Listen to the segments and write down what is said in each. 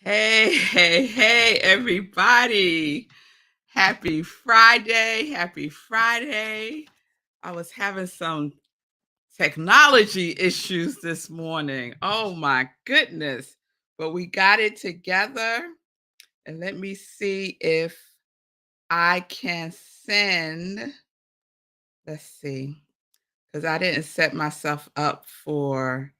Hey, everybody. Happy Friday. Happy Friday. I was having some technology issues this morning. Oh my goodness. But we got it together. And let me see if I can send, let's see, because I didn't set myself up for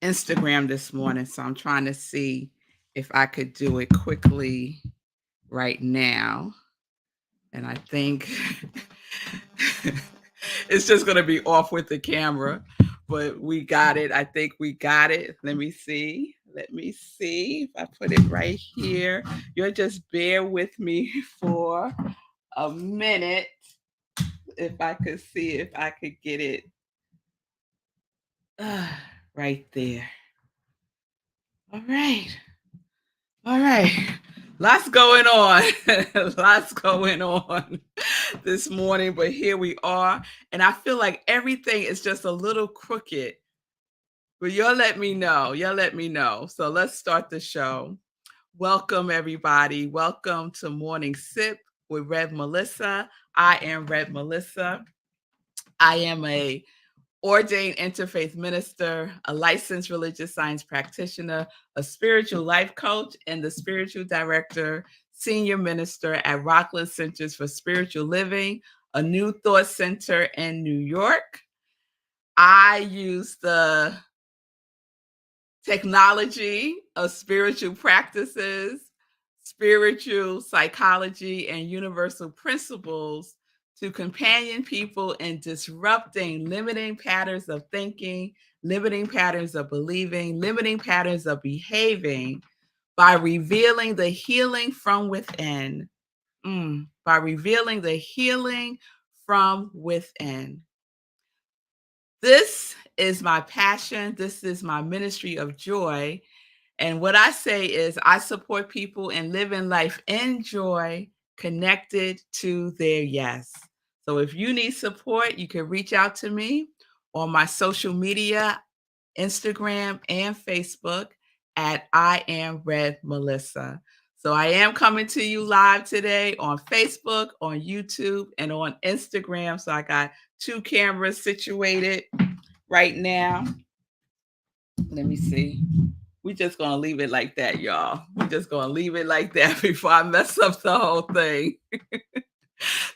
Instagram this morning, so I'm trying to see if I could do it quickly right now. And I think it's just going to be off with the camera, but we got it. I think we got it. Let me see. Let me see if I put it right here. You'll just bear with me for a minute if I could see if I could get it uh, right there. All right. All right. Lots going on. Lots going on this morning, but here we are. And I feel like everything is just a little crooked. But you'll let me know. You'll let me know. So let's start the show. Welcome, everybody. Welcome to Morning Sip with Rev Melissa. I am Rev Melissa. I am a ordained interfaith minister, a licensed religious science practitioner, a spiritual life coach, and the spiritual director, senior minister at Rockland Centers for Spiritual Living, a New Thought Center in New York. I use the technology of spiritual practices, spiritual psychology, and universal principles to companion people in disrupting limiting patterns of thinking, limiting patterns of believing, limiting patterns of behaving by revealing the healing from within. By revealing the healing from within. This is my passion. This is my ministry of joy. And what I say is, I support people in living life in joy, connected to their yes. So if you need support, you can reach out to me on my social media, Instagram and Facebook at I am Rev Melissa. So I am coming to you live today on Facebook, on YouTube, and on Instagram. So I got two cameras situated right now. Let me see. We just gonna leave it like that, y'all. We just gonna leave it like that before I mess up the whole thing.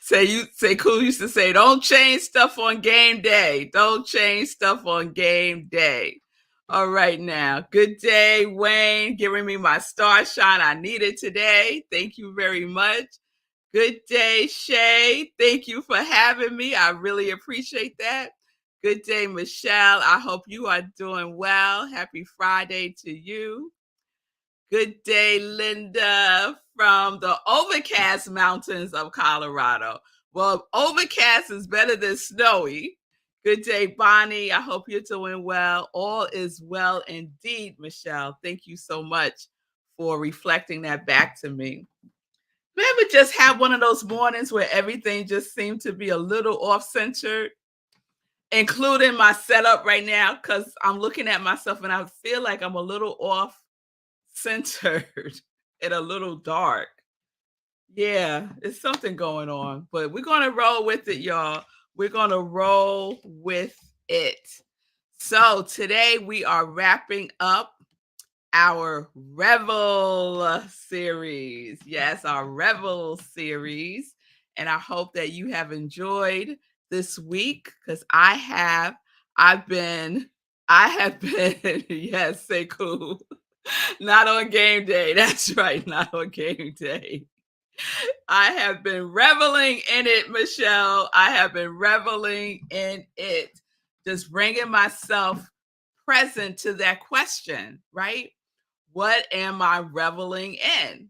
Sekou used to say, don't change stuff on game day. Don't change stuff on game day. All right now. Good day, Wayne, giving me my star shine I needed today. Thank you very much. Good day, Shay. Thank you for having me. I really appreciate that. Good day, Michelle. I hope you are doing well. Happy Friday to you. Good day, Linda, from the overcast mountains of Colorado. Well, overcast is better than snowy. Good day, Bonnie. I hope you're doing well. All is well indeed, Michelle. Thank you so much for reflecting that back to me. Ever just have one of those mornings where everything just seemed to be a little off-centered, including my setup right now, because I'm looking at myself and I feel like I'm a little off-centered and a little dark. Yeah, it's something going on, but we're going to roll with it, y'all. We're going to roll with it. So today we are wrapping up our Revel series. Yes, our Revel series. And I hope that you have enjoyed this week because I have been, yes, Sekou. Not on game day. That's right, not on game day. I have been reveling in it, Michelle. I have been reveling in it. Just bringing myself present to that question, right? What am I reveling in?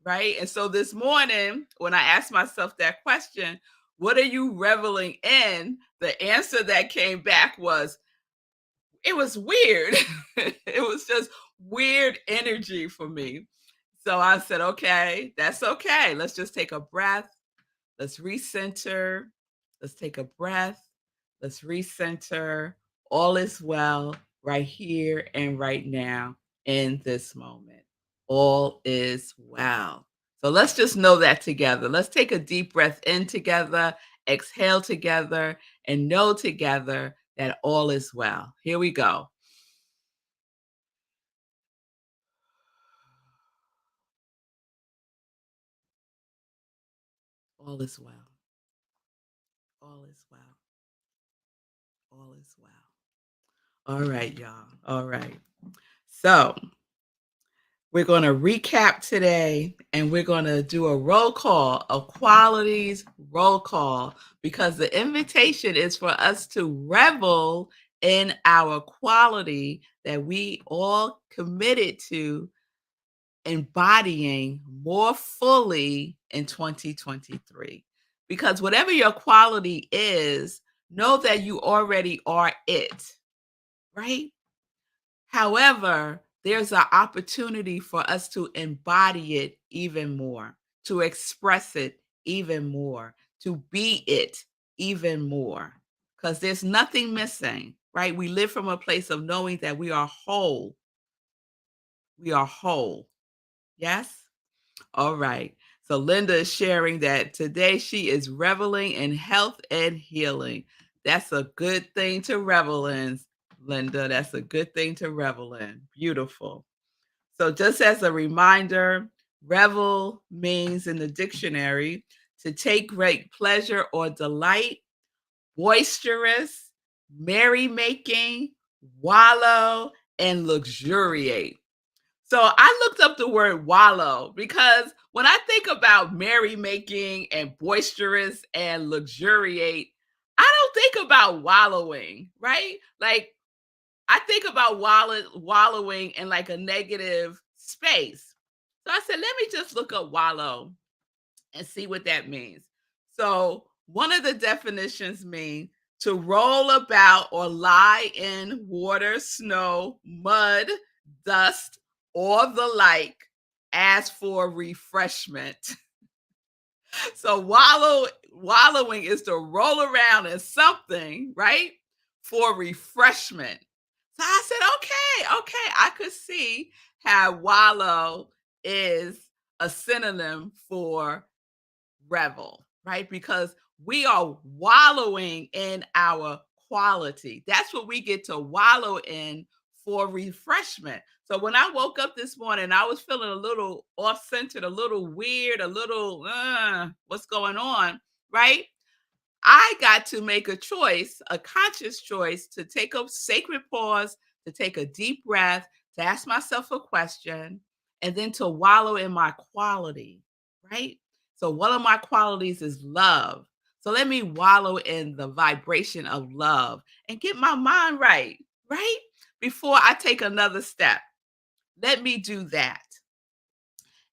Right. And so this morning, when I asked myself that question, what are you reveling in? The answer that came back was, it was weird. It was just weird energy for me. So I said, okay, that's okay. Let's just take a breath. Let's recenter. Let's take a breath. Let's recenter. All is well right here and right now in this moment. All is well. So let's just know that together. Let's take a deep breath in together, exhale together, and know together that all is well. Here we go. All is well. All is well. All is well. All right, y'all. All right. So we're going to recap today and we're going to do a roll call, a qualities roll call, because the invitation is for us to revel in our quality that we all committed to embodying more fully in 2023. Because whatever your quality is, know that you already are it, right? However, there's an opportunity for us to embody it even more, to express it even more, to be it even more, because there's nothing missing, right? We live from a place of knowing that we are whole. We are whole. Yes? All right. So Linda is sharing that today she is reveling in health and healing. That's a good thing to revel in, Linda. That's a good thing to revel in. Beautiful. So just as a reminder, revel means in the dictionary to take great pleasure or delight, boisterous, merrymaking, wallow, and luxuriate. So I looked up the word wallow because when I think about merrymaking and boisterous and luxuriate, I don't think about wallowing, right? Like I think about wallowing in like a negative space. So I said, let me just look up wallow and see what that means. So one of the definitions mean to roll about or lie in water, snow, mud, dust, or the like as for refreshment. So wallowing is to roll around in something, right? For refreshment. So I said, okay, I could see how wallow is a synonym for revel, right? Because we are wallowing in our quality. That's what we get to wallow in for refreshment. So when I woke up this morning, I was feeling a little off centered, a little weird, a little, what's going on, right? I got to make a choice, a conscious choice to take a sacred pause, to take a deep breath, to ask myself a question, and then to wallow in my quality, right? So, one of my qualities is love. So, let me wallow in the vibration of love and get my mind right, right? Before I take another step. Let me do that.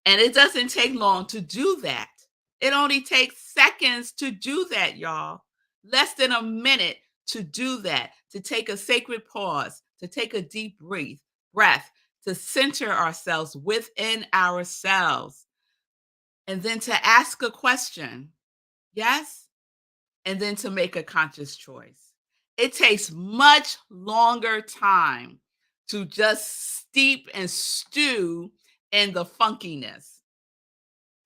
And it doesn't take long to do that. It only takes seconds to do that, y'all. Less than a minute to do that, to take a sacred pause, to take a deep breath, to center ourselves within ourselves, and then to ask a question. Yes? And then to make a conscious choice. It takes much longer time to just steep and stew in the funkiness,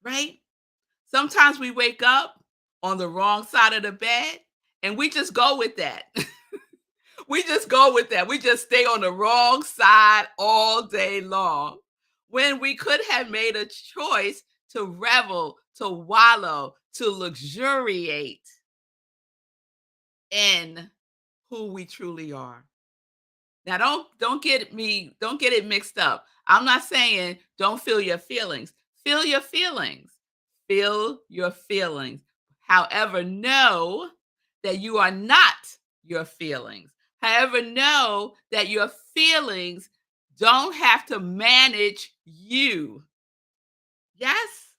right? Sometimes we wake up on the wrong side of the bed and we just go with that. We just go with that. We just stay on the wrong side all day long when we could have made a choice to revel, to wallow, to luxuriate in who we truly are. Now don't get it mixed up. I'm not saying don't feel your feelings. Feel your feelings. Feel your feelings. However, know that you are not your feelings. However, know that your feelings don't have to manage you. Yes?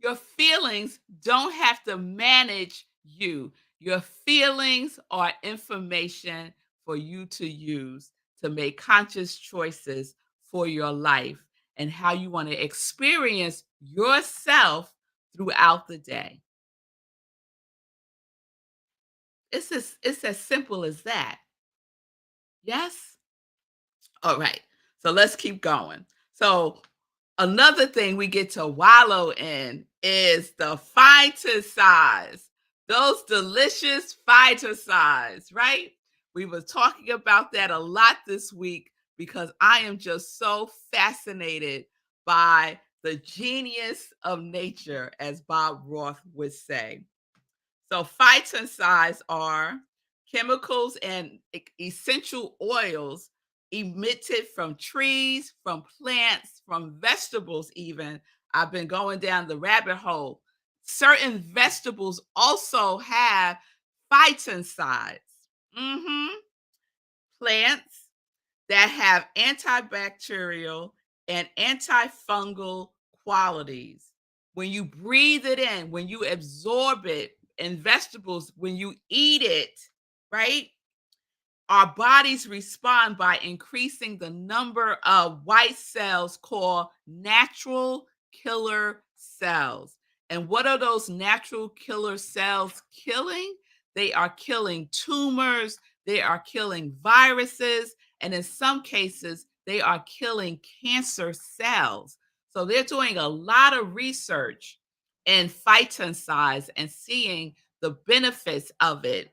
Your feelings don't have to manage you. Your feelings are information for you to use to make conscious choices for your life and how you want to experience yourself throughout the day. It's as simple as that. Yes? All right. So let's keep going. So another thing we get to wallow in is the size. Those delicious size, right? We were talking about that a lot this week because I am just so fascinated by the genius of nature, as Bob Roth would say. So phytoncides are chemicals and essential oils emitted from trees, from plants, from vegetables even. I've been going down the rabbit hole. Certain vegetables also have phytoncides. Mhm. Plants that have antibacterial and antifungal qualities. When you breathe it in, when you absorb it in vegetables, when you eat it, right? Our bodies respond by increasing the number of white cells called natural killer cells. And what are those natural killer cells killing? They are killing tumors, they are killing viruses, and in some cases, they are killing cancer cells. So they're doing a lot of research in phytoncides and seeing the benefits of it,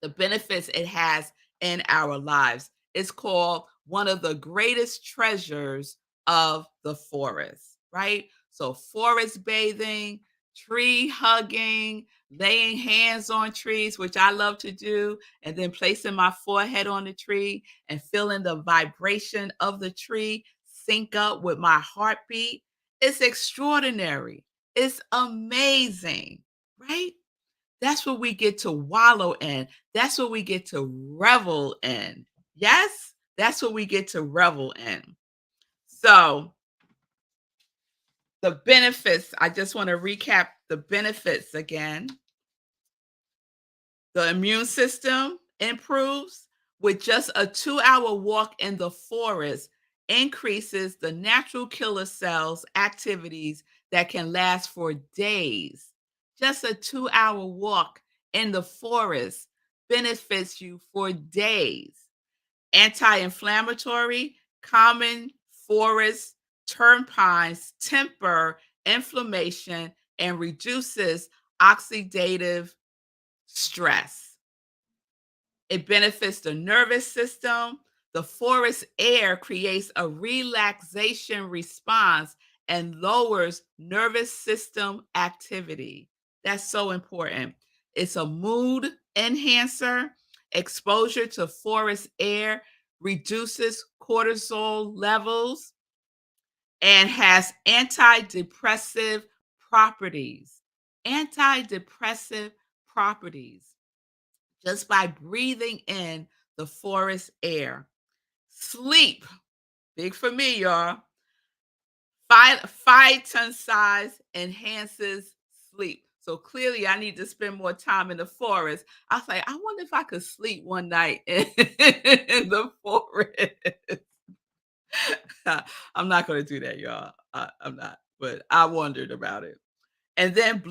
the benefits it has in our lives. It's called one of the greatest treasures of the forest, right? So, forest bathing, tree hugging, laying hands on trees, which I love to do, and then placing my forehead on the tree and feeling the vibration of the tree sync up with my heartbeat. It's extraordinary. It's amazing, right? That's what we get to wallow in. That's what we get to revel in. Yes? That's what we get to revel in. So, the benefits, I just want to recap the benefits again. The immune system improves with just a 2-hour walk in the forest, increases the natural killer cells activities that can last for days. Just a 2-hour walk in the forest benefits you for days. Anti-inflammatory, common forest terpenes temper inflammation and reduces oxidative stress. It benefits the nervous system. The forest air creates a relaxation response and lowers nervous system activity. That's so important. It's a mood enhancer. Exposure to forest air reduces cortisol levels and has antidepressive properties. Antidepressive properties just by breathing in the forest air. Sleep, big for me, y'all. Phyton size enhances sleep. So clearly, I need to spend more time in the forest. I was like, I wonder if I could sleep one night in, in the forest. I'm not going to do that, y'all. I'm not, but I wondered about it. And then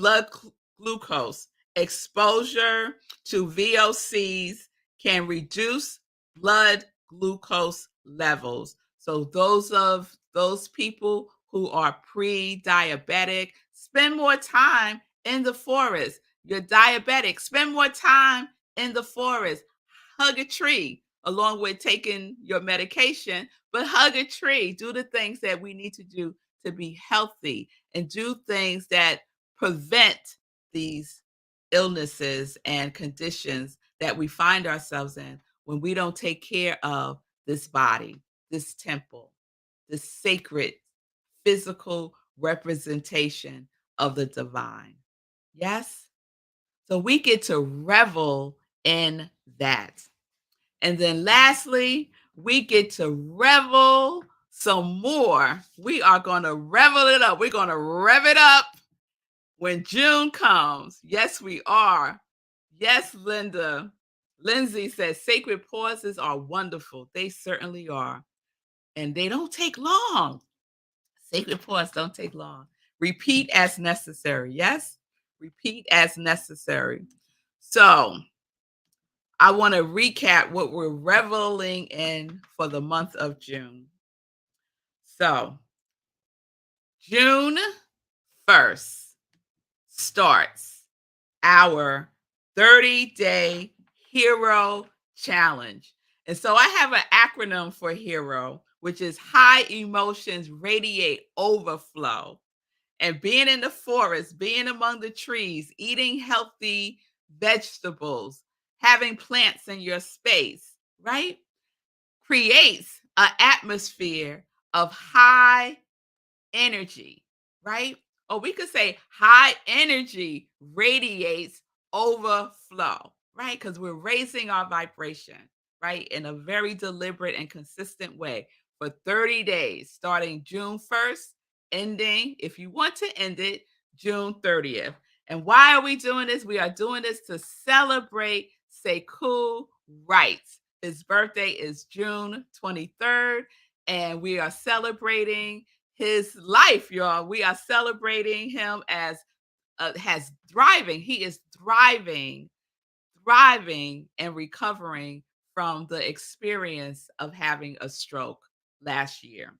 glucose. Exposure to VOCs can reduce blood glucose levels. So those people who are pre-diabetic, spend more time in the forest. You're diabetic, spend more time in the forest. Hug a tree along with taking your medication, but hug a tree. Do the things that we need to do to be healthy and do things that prevent these illnesses and conditions that we find ourselves in when we don't take care of this body, this temple, this sacred physical representation of the divine. Yes? So we get to revel in that. And then lastly, we get to revel some more. We are going to revel it up. We're going to rev it up when June comes. Yes, we are. Yes, Linda. Lindsay says sacred pauses are wonderful. They certainly are. And they don't take long. Sacred pause don't take long. Repeat as necessary. Yes? Repeat as necessary. So I want to recap what we're reveling in for the month of June. So, June 1st starts our 30-day hero challenge. And so I have an acronym for HERO, which is high emotions radiate overflow. And being in the forest, being among the trees, eating healthy vegetables, having plants in your space, right? Creates an atmosphere of high energy, right? Or we could say high energy radiates overflow, right? Because we're raising our vibration, right? In a very deliberate and consistent way for 30 days, starting June 1st, ending, if you want to end it, June 30th. And why are we doing this? We are doing this to celebrate Sekou Write. His birthday is June 23rd, and we are celebrating his life, y'all. We are celebrating him as has thriving. He is thriving and recovering from the experience of having a stroke last year.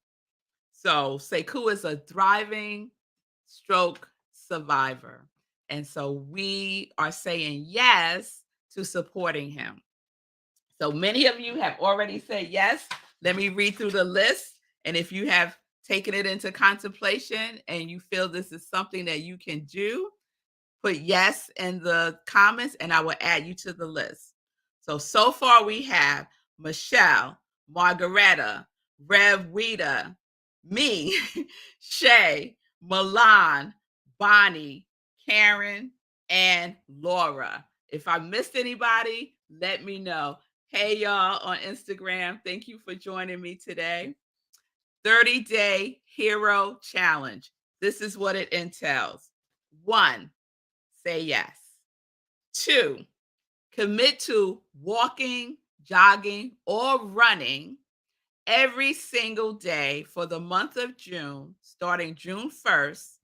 So Sekou is a thriving stroke survivor. And so we are saying yes to supporting him. So many of you have already said yes. Let me read through the list. And if you have taken it into contemplation and you feel this is something that you can do, put yes in the comments and I will add you to the list. So far we have Michelle, Margaretta, Rev Wita, me, Shay, Milan, Bonnie, Karen, and Laura. If I missed anybody, let me know. Hey, y'all on Instagram. Thank you for joining me today. 30-day hero challenge. This is what it entails. 1, say yes. 2, commit to walking, jogging, or running every single day for the month of June, starting June 1st,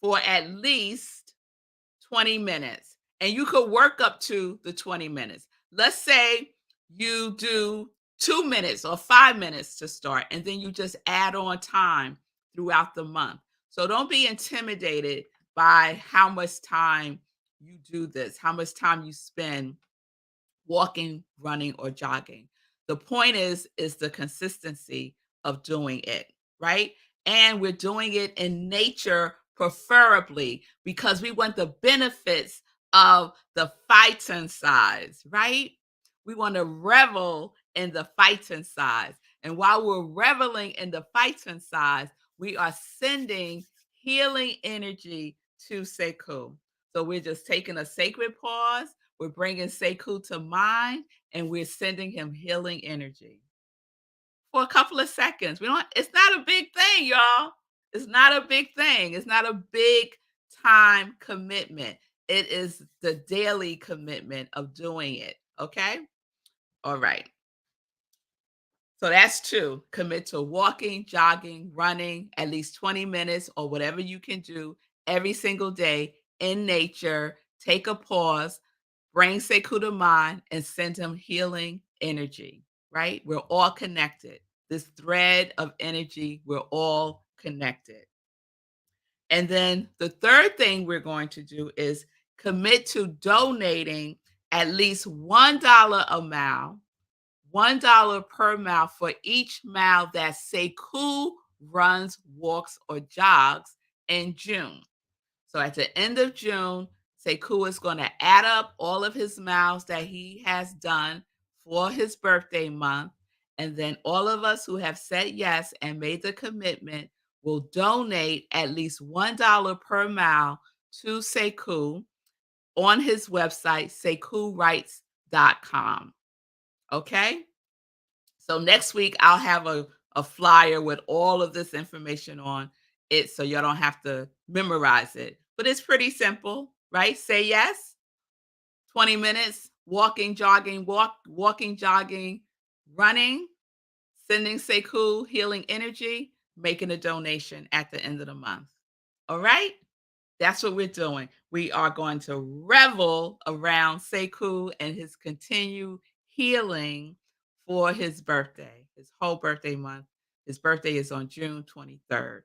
for at least 20 minutes. And you could work up to the 20 minutes. Let's say you do 2 minutes or 5 minutes to start, and then you just add on time throughout the month. So don't be intimidated by how much time you do this, how much time you spend walking, running, or jogging. The point is the consistency of doing it, right? And we're doing it in nature preferably because we want the benefits of the fighting size, right? We want to revel in the fighting size. And while we're reveling in the fighting size, we are sending healing energy to Sekou. So we're just taking a sacred pause, we're bringing Sekou to mind, and we're sending him healing energy for a couple of seconds. We don't. It's not a big thing, y'all. It's not a big thing. It's not a big time commitment. It is the daily commitment of doing it. Okay. All right. So that's 2. Commit to walking, jogging, running at least 20 minutes or whatever you can do every single day in nature. Take a pause, bring Sekou to mind, and send him healing energy, right? We're all connected. This thread of energy, we're all connected. And then the third thing we're going to do is commit to donating at least $1 a mile, $1 per mile for each mile that Sekou runs, walks, or jogs in June. So at the end of June, Sekou is going to add up all of his miles that he has done for his birthday month. And then all of us who have said yes and made the commitment will donate at least $1 per mile to Sekou on his website, SekouWrites.com. Okay? So next week, I'll have a flyer with all of this information on it so y'all don't have to memorize it. But it's pretty simple, right? Say yes, 20 minutes, walking, jogging, walking, jogging, running, sending Sekou healing energy, making a donation at the end of the month. All right? That's what we're doing. We are going to revel around Sekou and his continued healing for his birthday, his whole birthday month. His birthday is on June 23rd,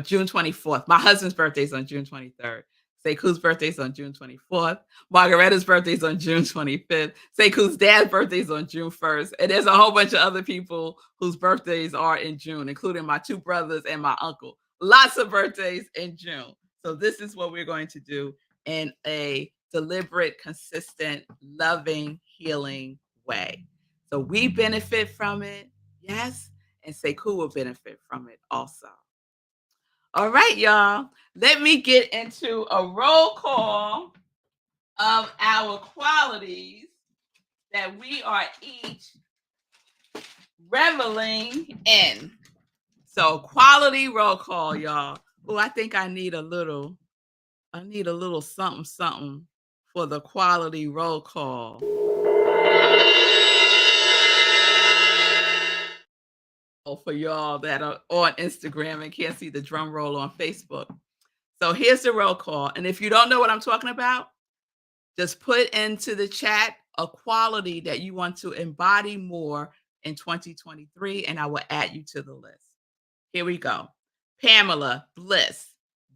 June 24th. My husband's birthday is on June 23rd. Sekou's birthday is on June 24th. Margaretta's birthday is on June 25th. Sekou's dad's birthday is on June 1st. And there's a whole bunch of other people whose birthdays are in June, including my two brothers and my uncle. Lots of birthdays in June. So this is what we're going to do in a deliberate, consistent, loving, healing way. So we benefit from it, yes, and Sekou will benefit from it also. All right, y'all. Let me get into a roll call of our qualities that we are each reveling in. So quality roll call, y'all. Oh, I think I need a little something something for the quality roll call. For y'all that are on Instagram and can't see the drum roll on Facebook. So here's the roll call. And if you don't know what I'm talking about, just put into the chat a quality that you want to embody more in 2023, and I will add you to the list. Here we go. Pamela, bliss.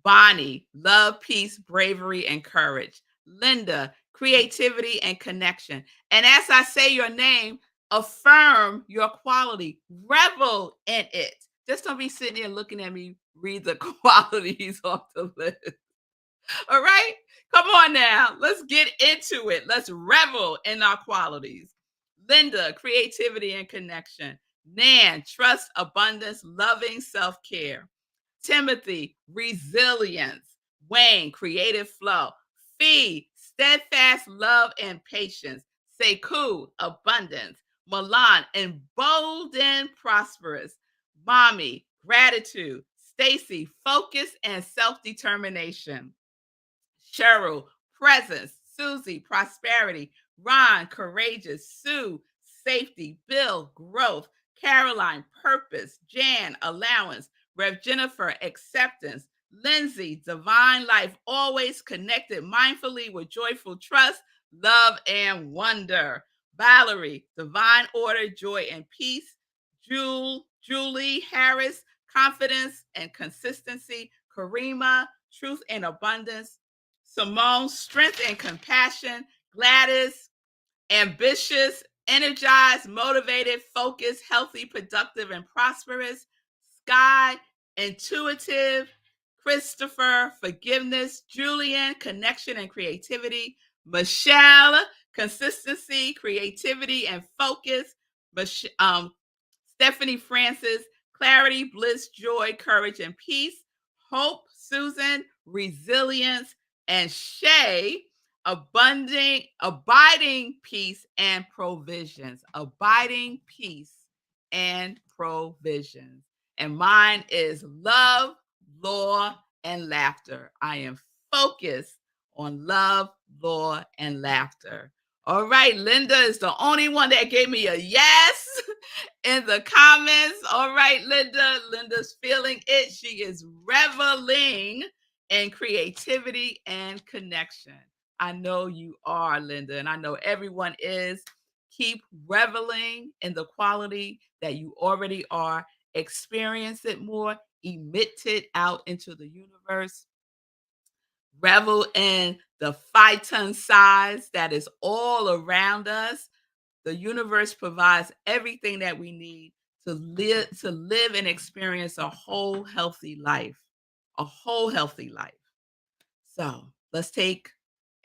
Bonnie, love, peace, bravery, and courage. Linda, creativity and connection. And as I say your name, affirm your quality. Revel in it. Just don't be sitting there looking at me read the qualities off the list. All right? Come on now. Let's get into it. Let's revel in our qualities. Linda, creativity and connection. Nan, trust, abundance, loving, self care. Timothy, resilience. Wayne, creative flow. Fee, steadfast love and patience. Sekou, abundance. Milan, emboldened, prosperous. Mommy, gratitude. Stacy, focus and self determination. Cheryl, presence. Susie, prosperity. Ron, courageous. Sue, safety. Bill, growth. Caroline, purpose. Jan, allowance. Rev Jennifer, acceptance. Lindsay, divine life, always connected mindfully with joyful trust, love, and wonder. Valerie, divine order, joy, and peace. Julie Harris, confidence and consistency. Karima, truth and abundance. Simone, strength and compassion. Gladys, ambitious, energized, motivated, focused, healthy, productive, and prosperous. Sky, intuitive. Christopher, forgiveness. Julian, connection and creativity. Michelle, consistency, creativity, and focus. Stephanie Francis, clarity, bliss, joy, courage, and peace. Hope, Susan, resilience, and Shay, abiding peace and provisions. Abiding peace and provisions. And mine is love, law, and laughter. I am focused on love, law, and laughter. All right, Linda is the only one that gave me a yes in the comments. All right, Linda. Linda's feeling it. She is reveling in creativity and connection. I know you are, Linda, and I know everyone is. Keep reveling in the quality that you already are. Experience it more. Emit it out into the universe. Revel in the phyton size that is all around us. The universe provides everything that we need to live and experience a whole healthy life. A whole healthy life. So let's take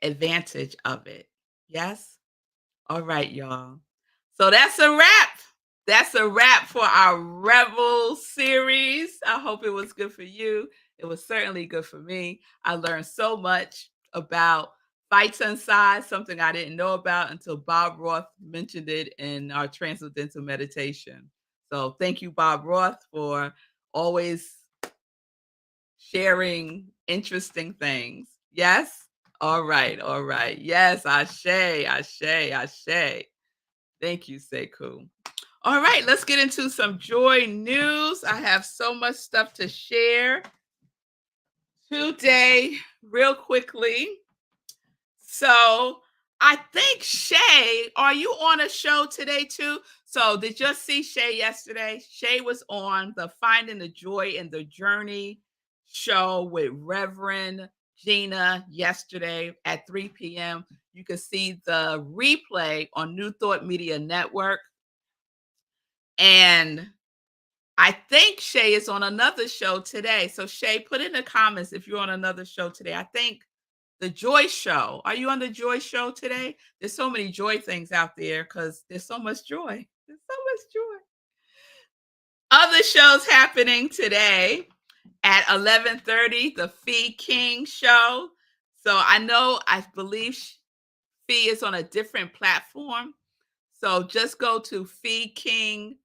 advantage of it. Yes? All right, y'all. So that's a wrap. That's a wrap for our Revel series. I hope it was good for you. It was certainly good for me. I learned so much about phyton size, something I didn't know about until Bob Roth mentioned it in our transcendental meditation. So thank you, Bob Roth, for always sharing interesting things. Yes? All right, all right. Yes, Ashe, Ashe, Ashe. Thank you, Sekou. All right, let's get into some joy news. I have so much stuff to share today. real quickly. So I think Shay, are you on a show today too? So did you see Shay yesterday? Shay was on the Finding the Joy in the Journey show with Reverend Gina yesterday at 3 p.m. You can see the replay on New Thought Media Network. And I think Shay is on another show today. So Shay, put in the comments if you're on another show today. I think the Joy Show. Are you on the Joy Show today? There's so many joy things out there because there's so much joy. There's so much joy. Other shows happening today at 11:30, the Fee King Show. So I believe Fee is on a different platform. So just go to feeking.com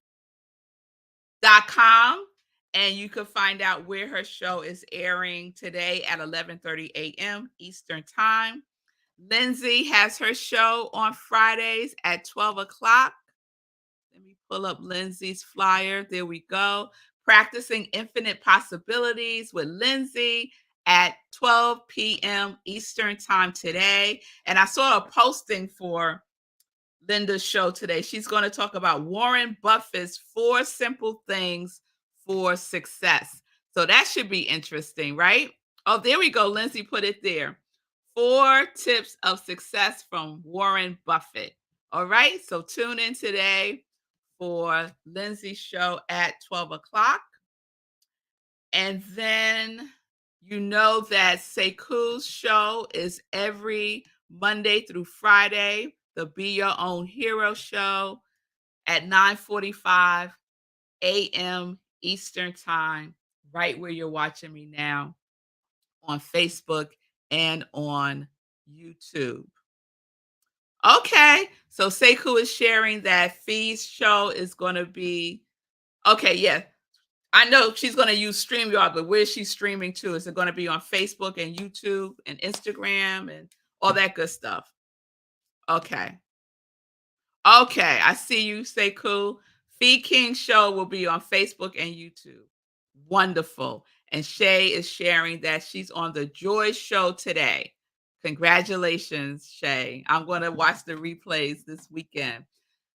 and you can find out where her show is airing today at 11:30 a.m. Eastern Time. Lindsay has her show on Fridays at 12 o'clock. Let me pull up Lindsay's flyer. There we go. Practicing Infinite Possibilities with Lindsay at 12 p.m. Eastern Time today. And I saw a posting for Linda's show today. She's going to talk about Warren Buffett's 4 simple things for success. So that should be interesting, right? Oh, there we go. Lindsay put it there. 4 tips of success from Warren Buffett. All right. So tune in today for Lindsay's show at 12 o'clock. And then you know that Sekou's show is every Monday through Friday, the Be Your Own Hero show at 9:45 a.m. Eastern Time, right where you're watching me now on Facebook and on YouTube. Okay, so Sekou is sharing that Fee's show is going to be okay. Yeah, I know she's going to use StreamYard, but where is she streaming to? Is it going to be on Facebook and YouTube and Instagram and all that good stuff? Okay. Okay. I see you, say cool. Fee King Show will be on Facebook and YouTube. Wonderful. And Shay is sharing that she's on the Joy Show today. Congratulations, Shay. I'm going to watch the replays this weekend.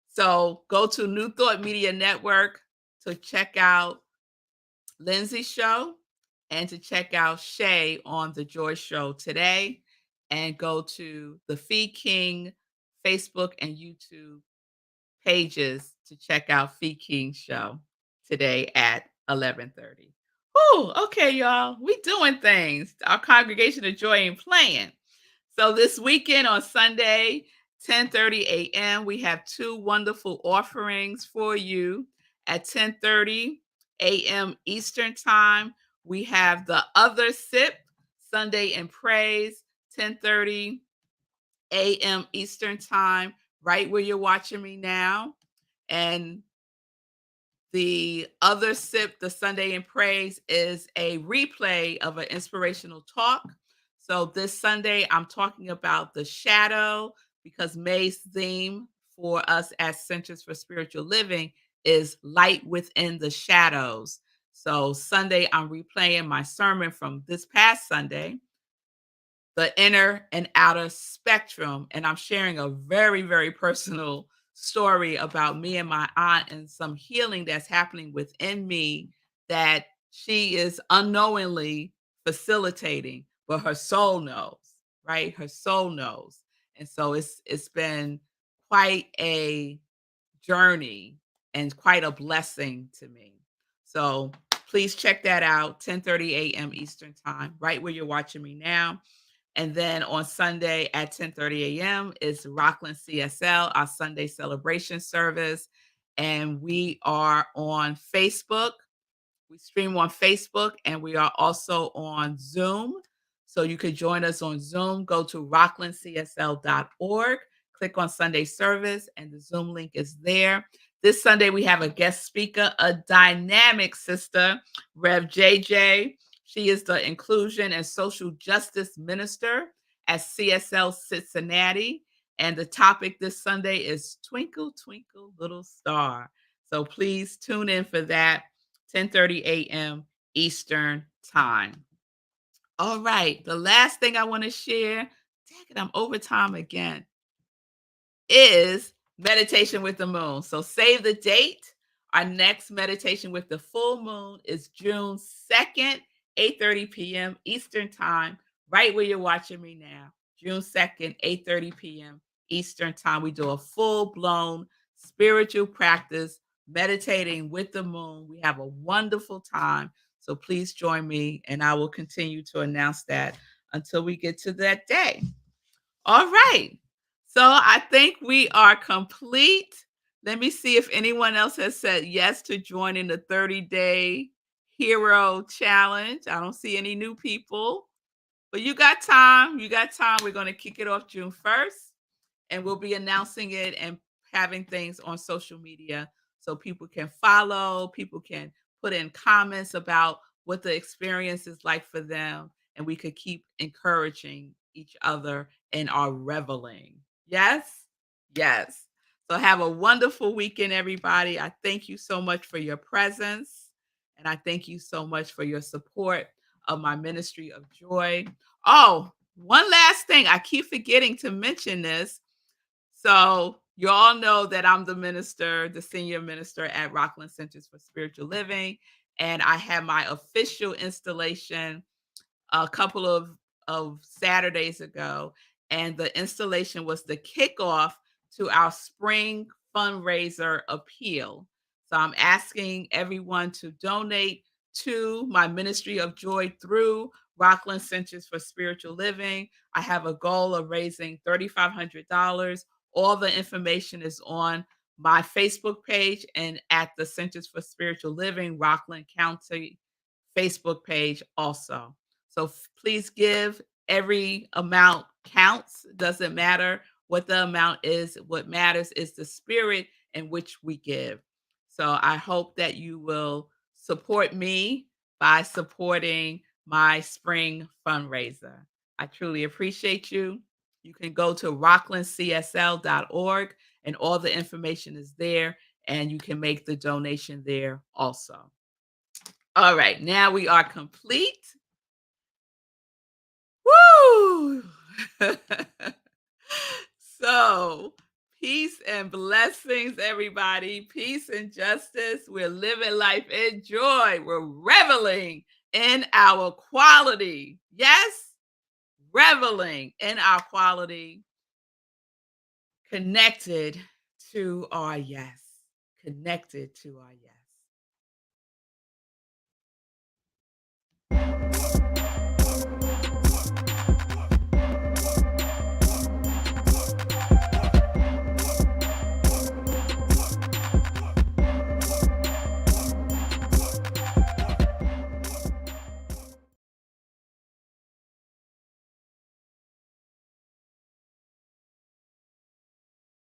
So go to New Thought Media Network to check out Lindsay's show and to check out Shay on the Joy Show today, and go to the Fee King Facebook and YouTube pages to check out Fee King show today at 11:30. Oh, okay, y'all. We doing things. Our congregation of joy ain't playing. So this weekend on Sunday, 10:30 a.m., we have 2 wonderful offerings for you. At 10:30 a.m. Eastern Time, we have the Other Sip Sunday in Praise, 10:30 a.m. Eastern Time, right where you're watching me now. And the Other Sip, the Sunday in Praise, is a replay of an inspirational talk. So this Sunday, I'm talking about the shadow because May's theme for us as Centers for Spiritual Living is light within the shadows. So Sunday, I'm replaying my sermon from this past Sunday, the inner and outer spectrum. And I'm sharing a very, very personal story about me and my aunt and some healing that's happening within me that she is unknowingly facilitating, but her soul knows, right? Her soul knows. And so it's been quite a journey and quite a blessing to me. So please check that out, 10:30 a.m. Eastern Time, right where you're watching me now. And then on Sunday at 10:30 a.m. is Rockland CSL, our Sunday celebration service. And we are on Facebook. We stream on Facebook and we are also on Zoom. So you could join us on Zoom. Go to rocklandcsl.org, click on Sunday service, and the Zoom link is there. This Sunday, we have a guest speaker, a dynamic sister, Rev JJ. She is the Inclusion and Social Justice Minister at CSL Cincinnati. And the topic this Sunday is Twinkle, Twinkle, Little Star. So please tune in for that, 10:30 a.m. Eastern Time. All right. The last thing I want to share, dang it, I'm over time again, is meditation with the moon. So save the date. Our next meditation with the full moon is June 2nd, 8:30 p.m. Eastern Time, right where you're watching me now. June 2nd, 8:30 p.m. Eastern Time. We do a full-blown spiritual practice meditating with the moon. We have a wonderful time. So please join me, and I will continue to announce that until we get to that day. All right. So I think we are complete. Let me see if anyone else has said yes to joining the 30-day hero challenge. I don't see any new people, but you got time. You got time. We're going to kick it off June 1st, and we'll be announcing it and having things on social media so people can follow, people can put in comments about what the experience is like for them, and we could keep encouraging each other in our reveling. Yes? Yes. So have a wonderful weekend, everybody. I thank you so much for your presence, and I thank you so much for your support of my ministry of joy. Oh, one last thing. I keep forgetting to mention this. So you all know that I'm the minister, the senior minister at Rockland Centers for Spiritual Living, and I had my official installation a couple of Saturdays ago, and the installation was the kickoff to our spring fundraiser appeal. So I'm asking everyone to donate to my ministry of joy through Rockland Centers for Spiritual Living. I have a goal of raising $3,500. All the information is on my Facebook page and at the Centers for Spiritual Living, Rockland County Facebook page also. So please give. Every amount counts. Doesn't matter what the amount is. What matters is the spirit in which we give. So I hope that you will support me by supporting my spring fundraiser. I truly appreciate you. You can go to rocklandcsl.org and all the information is there, and you can make the donation there also. All right, now we are complete. Woo! So, peace and blessings, everybody. Peace and justice. We're living life in joy. We're reveling in our quality. Yes, reveling in our quality, connected to our yes. Connected to our yes.